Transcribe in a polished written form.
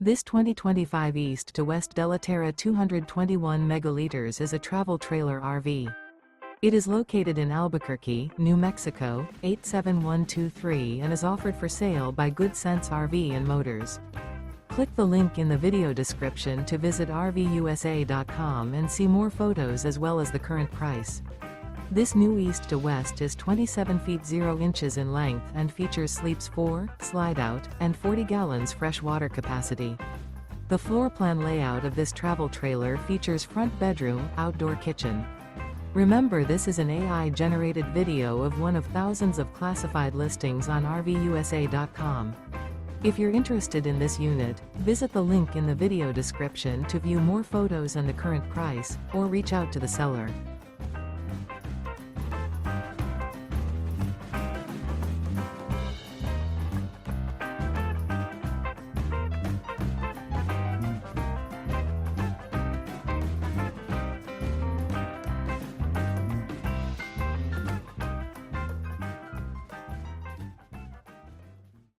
This 2025 East to West Della Terra 221 megaliters is a travel trailer RV. It is located in Albuquerque, New Mexico, 87123 and is offered for sale by Good Sense RV and Motors. Click the link in the video description to visit RVUSA.com and see more photos as well as the current price. This new East to West is 27 feet 0 inches in length and features sleeps 4, Slideout, and 40 gallons fresh water capacity. The floor plan layout of this travel trailer features front bedroom, outdoor kitchen. Remember, this is an AI-generated video of one of thousands of classified listings on RVUSA.com. If you're interested in this unit, visit the link in the video description to view more photos and the current price, or reach out to the seller.